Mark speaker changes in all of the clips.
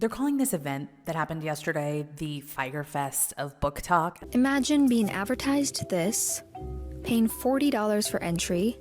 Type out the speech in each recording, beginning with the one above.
Speaker 1: They're calling this event that happened yesterday the Fire Fest of Book Talk.
Speaker 2: Imagine being advertised this, paying $40 for entry,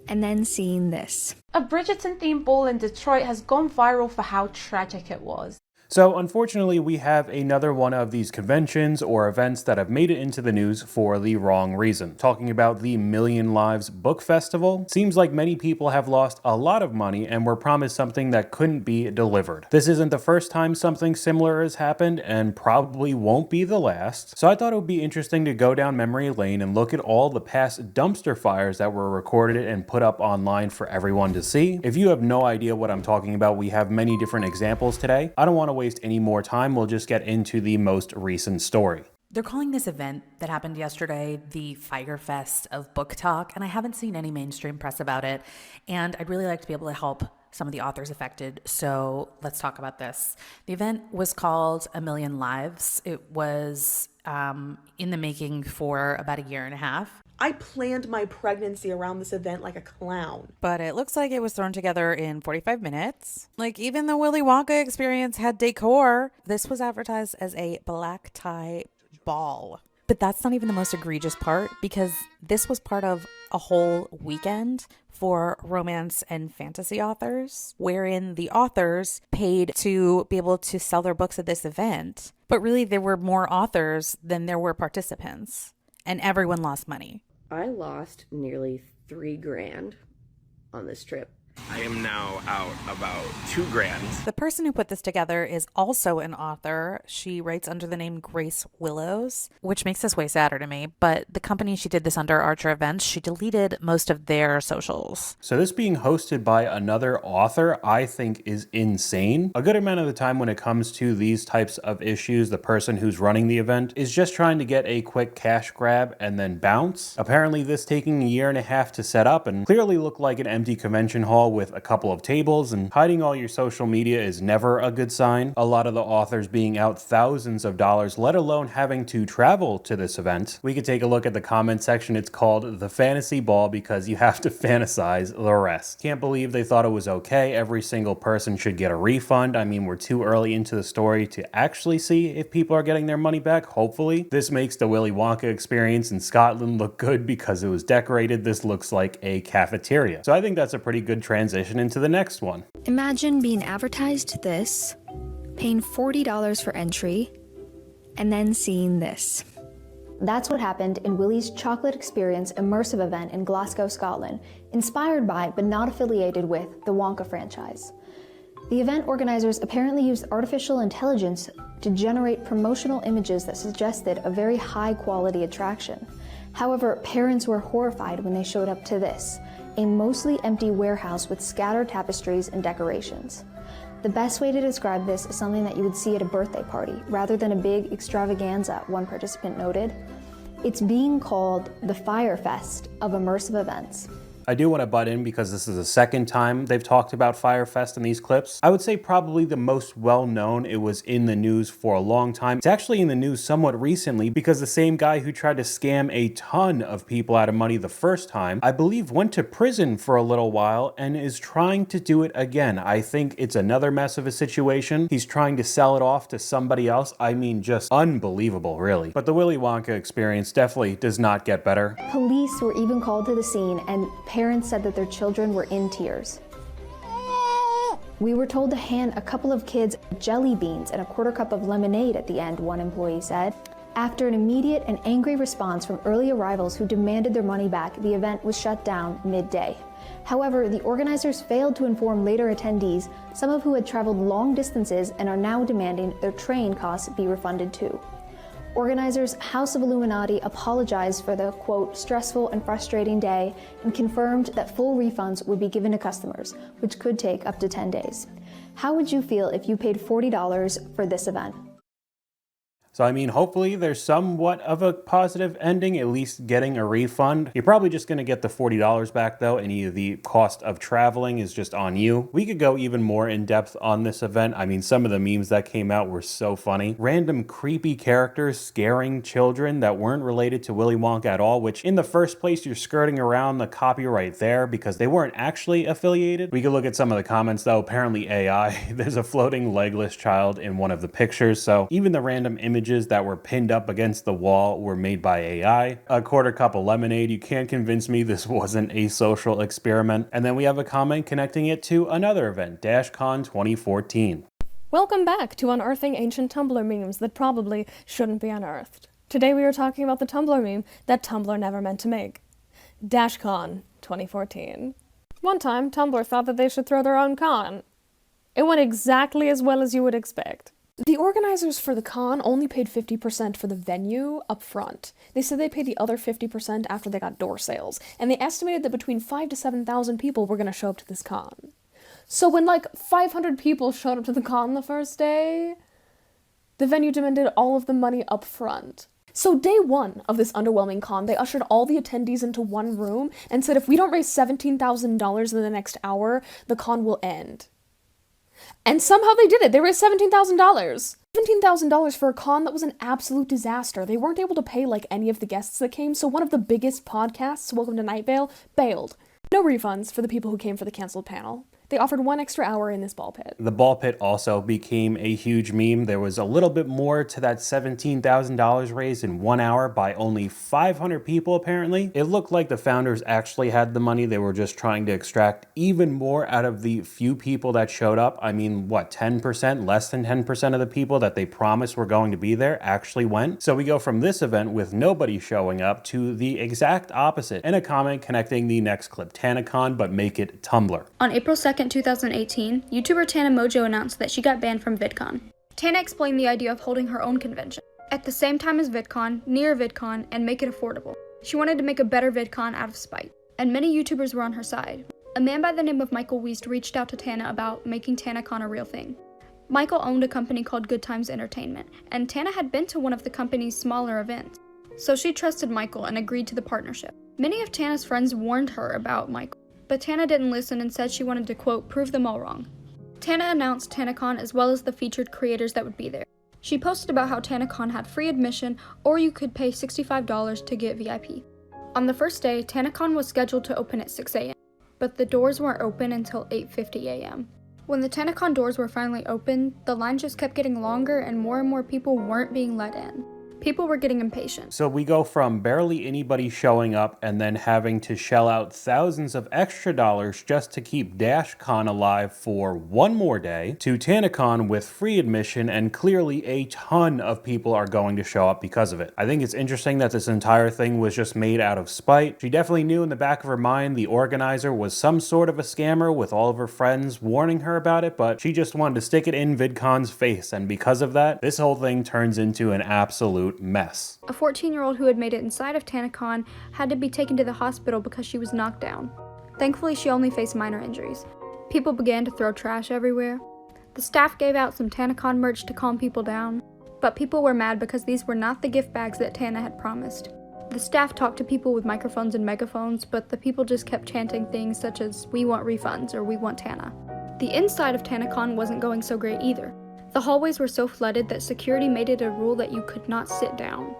Speaker 2: and then seeing this.
Speaker 3: A Bridgerton-themed ball in Detroit has gone viral for how tragic it was.
Speaker 4: So unfortunately, we have another one of these conventions or events that have made it into the news for the wrong reason. Talking about the Million Lives Book Festival, seems like many people have lost a lot of money and were promised something that couldn't be delivered. This isn't the first time something similar has happened and probably won't be the last. So I thought it would be interesting to go down memory lane and look at all the past dumpster fires that were recorded and put up online for everyone to see. If you have no idea what I'm talking about, we have many different examples today. I don't want to waste any more time. We'll just get into the most recent story.
Speaker 1: They're calling this event that happened yesterday the Fire Fest of Book Talk, and I haven't seen any mainstream press about it, and I'd really like to be able to help some of the authors affected, so let's talk about this. The event was called A Million Lives. It was in the making for about a year and a half.
Speaker 5: I planned my pregnancy around this event like a clown.
Speaker 6: But it looks like it was thrown together in 45 minutes. Like, even the Willy Wonka Experience had decor. This was advertised as a black tie ball.
Speaker 1: But that's not even the most egregious part, because this was part of a whole weekend for romance and fantasy authors, wherein the authors paid to be able to sell their books at this event. But really, there were more authors than there were participants. And everyone lost money.
Speaker 7: I lost nearly $3,000 on this trip.
Speaker 8: I am now out about $2,000.
Speaker 1: The person who put this together is also an author. She writes under the name Grace Willows, which makes this way sadder to me. But the company she did this under, Archer Events, she deleted most of their socials.
Speaker 4: So this being hosted by another author, I think is insane. A good amount of the time when it comes to these types of issues, the person who's running the event is just trying to get a quick cash grab and then bounce. Apparently this taking a year and a half to set up and clearly looked like an empty convention hall with a couple of tables, and hiding all your social media is never a good sign. A lot of the authors being out thousands of dollars, let alone having to travel to this event. We could take a look at the comment section. It's called the Fantasy Ball because you have to fantasize the rest. Can't believe they thought it was okay. Every single person should get a refund. I mean, we're too early into the story to actually see if people are getting their money back, hopefully. This makes the Willy Wonka Experience in Scotland look good because it was decorated. This looks like a cafeteria. So I think that's a pretty good transition into the next one.
Speaker 2: Imagine being advertised this, paying $40 for entry, and then seeing this.
Speaker 9: That's what happened in Willy's Chocolate Experience immersive event in Glasgow, Scotland, inspired by but not affiliated with the Wonka franchise. The event organizers apparently used artificial intelligence to generate promotional images that suggested a very high-quality attraction. However, parents were horrified when they showed up to this, a mostly empty warehouse with scattered tapestries and decorations. The best way to describe this is something that you would see at a birthday party, rather than a big extravaganza, one participant noted. It's being called the Fire Fest of immersive events.
Speaker 4: I do want to butt in because this is the second time they've talked about Fire Fest in these clips. I would say probably the most well-known. It was in the news for a long time. It's actually in the news somewhat recently because the same guy who tried to scam a ton of people out of money the first time, I believe went to prison for a little while and is trying to do it again. I think it's another mess of a situation. He's trying to sell it off to somebody else. I mean, just unbelievable, really. But the Willy Wonka Experience definitely does not get better.
Speaker 9: Police were even called to the scene, and parents said that their children were in tears. We were told to hand a couple of kids jelly beans and a quarter cup of lemonade at the end, one employee said. After an immediate and angry response from early arrivals who demanded their money back, the event was shut down midday. However, the organizers failed to inform later attendees, some of who had traveled long distances and are now demanding their train costs be refunded too. Organizers House of Illuminati apologized for the, quote, stressful and frustrating day and confirmed that full refunds would be given to customers, which could take up to 10 days. How would you feel if you paid $40 for this event?
Speaker 4: So I mean, hopefully there's somewhat of a positive ending, at least getting a refund. You're probably just going to get the $40 back though. Any of the cost of traveling is just on you. We could go even more in depth on this event. I mean, some of the memes that came out were so funny. Random creepy characters scaring children that weren't related to Willy Wonka at all, which in the first place, you're skirting around the copyright there because they weren't actually affiliated. We could look at some of the comments though. Apparently AI, there's a floating legless child in one of the pictures. So even the random images that were pinned up against the wall were made by AI. A quarter cup of lemonade. You can't convince me this wasn't a social experiment. And then we have a comment connecting it to another event, Dashcon 2014.
Speaker 10: Welcome back to Unearthing Ancient Tumblr Memes that probably shouldn't be unearthed. Today we are talking about the Tumblr meme that Tumblr never meant to make. Dashcon 2014. One time, Tumblr thought that they should throw their own con. It went exactly as well as you would expect. The organizers for the con only paid 50% for the venue up front. They said they paid the other 50% after they got door sales, and they estimated that between 5,000 to 7,000 people were going to show up to this con. So when like 500 people showed up to the con the first day, the venue demanded all of the money up front. So day one of this underwhelming con, they ushered all the attendees into one room and said if we don't raise $17,000 in the next hour, the con will end. And somehow they did it. They raised $17,000. $17,000 for a con that was an absolute disaster. They weren't able to pay like any of the guests that came, so one of the biggest podcasts, Welcome to Night Vale, bailed. No refunds for the people who came for the canceled panel. They offered 1 extra hour in this ball pit.
Speaker 4: The ball pit also became a huge meme. There was a little bit more to that $17,000 raised in 1 hour by only 500 people apparently. It looked like the founders actually had the money. They were just trying to extract even more out of the few people that showed up. I mean, what, 10%? Less than 10% of the people that they promised were going to be there actually went. So we go from this event with nobody showing up to the exact opposite. And a comment connecting the next clip, Tanacon, but make it Tumblr.
Speaker 11: On April 2nd, 2018, YouTuber Tana Mojo announced that she got banned from VidCon. Tana explained the idea of holding her own convention, at the same time as VidCon, near VidCon, and make it affordable. She wanted to make a better VidCon out of spite, and many YouTubers were on her side. A man by the name of Michael Wiest reached out to Tana about making Tanacon a real thing. Michael owned a company called Good Times Entertainment, and Tana had been to one of the company's smaller events. So she trusted Michael and agreed to the partnership. Many of Tana's friends warned her about Michael, but Tana didn't listen and said she wanted to, quote, prove them all wrong. Tana announced Tanacon as well as the featured creators that would be there. She posted about how Tanacon had free admission, or you could pay $65 to get VIP. On the first day, Tanacon was scheduled to open at 6 a.m., but the doors weren't open until 8:50 a.m. When the Tanacon doors were finally open, the line just kept getting longer and more people weren't being let in. People were getting impatient.
Speaker 4: So we go from barely anybody showing up and then having to shell out thousands of extra dollars just to keep Dashcon alive for one more day to Tanacon with free admission, and clearly a ton of people are going to show up because of it. I think it's interesting that this entire thing was just made out of spite. She definitely knew in the back of her mind the organizer was some sort of a scammer with all of her friends warning her about it, but she just wanted to stick it in VidCon's face, and because of that, this whole thing turns into an absolute mess.
Speaker 11: A 14-year-old who had made it inside of Tanacon had to be taken to the hospital because she was knocked down. Thankfully, she only faced minor injuries. People began to throw trash everywhere. The staff gave out some Tanacon merch to calm people down, but people were mad because these were not the gift bags that Tana had promised. The staff talked to people with microphones and megaphones, but the people just kept chanting things such as, "We want refunds," or "We want Tana." The inside of Tanacon wasn't going so great either. The hallways were so flooded that security made it a rule that you could not sit down.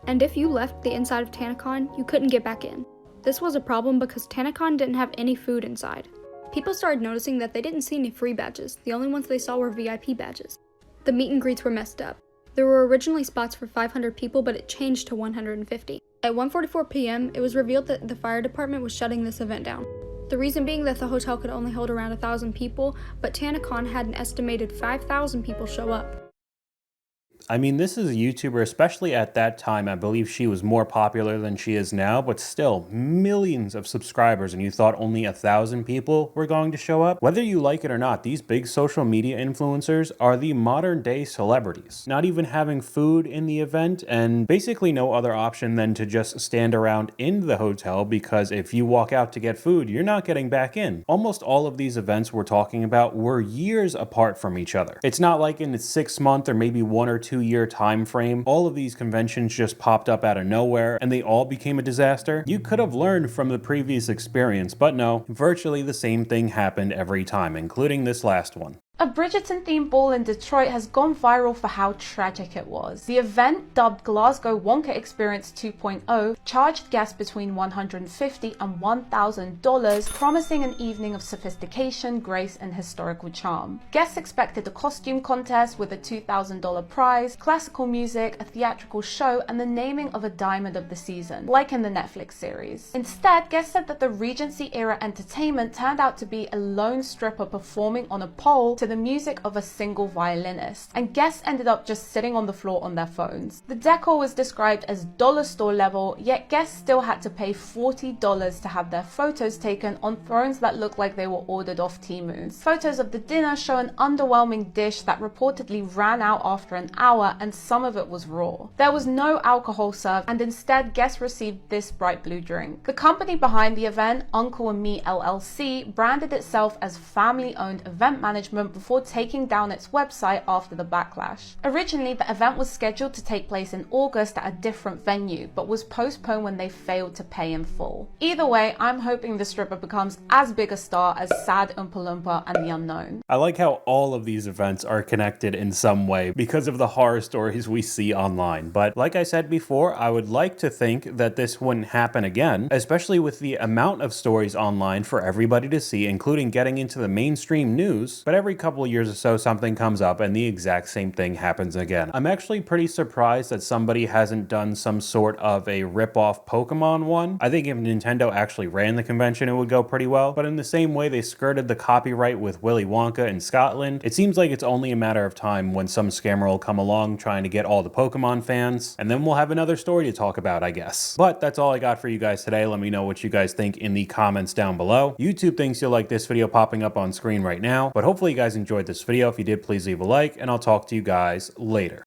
Speaker 11: And if you left the inside of Tanacon, you couldn't get back in. This was a problem because Tanacon didn't have any food inside. People started noticing that they didn't see any free badges. The only ones they saw were VIP badges. The meet and greets were messed up. There were originally spots for 500 people, but it changed to 150. At 1:44 p.m., it was revealed that the fire department was shutting this event down. The reason being that the hotel could only hold around 1,000 people, but Tanacon had an estimated 5,000 people show up.
Speaker 4: I mean, this is a YouTuber, especially at that time. I believe she was more popular than she is now, but still millions of subscribers, and you thought only 1,000 people were going to show up? Whether you like it or not, these big social media influencers are the modern day celebrities. Not even having food in the event, and basically no other option than to just stand around in the hotel, because if you walk out to get food, you're not getting back in. Almost all of these events we're talking about were years apart from each other. It's not like in the 6 month or maybe 1 or 2 2-year time frame, all of these conventions just popped up out of nowhere and they all became a disaster, you could have learned from the previous experience, but no, virtually the same thing happened every time, including this last one.
Speaker 3: A Bridgerton-themed ball in Detroit has gone viral for how tragic it was. The event, dubbed Glasgow Wonka Experience 2.0, charged guests between $150 and $1,000, promising an evening of sophistication, grace, and historical charm. Guests expected a costume contest with a $2,000 prize, classical music, a theatrical show, and the naming of a Diamond of the Season, like in the Netflix series. Instead, guests said that the Regency-era entertainment turned out to be a lone stripper performing on a pole to the music of a single violinist, and guests ended up just sitting on the floor on their phones. The decor was described as dollar store level, yet guests still had to pay $40 to have their photos taken on thrones that looked like they were ordered off Temu's. Photos of the dinner show an underwhelming dish that reportedly ran out after an hour, and some of it was raw. There was no alcohol served, and instead guests received this bright blue drink. The company behind the event, Uncle and Me LLC, branded itself as family-owned event management before taking down its website after the backlash. Originally, the event was scheduled to take place in August at a different venue, but was postponed when they failed to pay in full. Either way, I'm hoping the stripper becomes as big a star as Sad Oompa Loompa and The Unknown.
Speaker 4: I like how all of these events are connected in some way because of the horror stories we see online, but like I said before, I would like to think that this wouldn't happen again, especially with the amount of stories online for everybody to see, including getting into the mainstream news, but every couple of years or so something comes up and the exact same thing happens again. I'm actually pretty surprised that somebody hasn't done some sort of a rip-off Pokemon one. I think if Nintendo actually ran the convention it would go pretty well, but in the same way they skirted the copyright with Willy Wonka in Scotland, it seems like it's only a matter of time when some scammer will come along trying to get all the Pokemon fans, and then we'll have another story to talk about, I guess. But that's all I got for you guys today. Let me know what you guys think in the comments down below. YouTube thinks you'll like this video popping up on screen right now, but hopefully you guys enjoyed this video. If you did, please leave a like, and I'll talk to you guys later.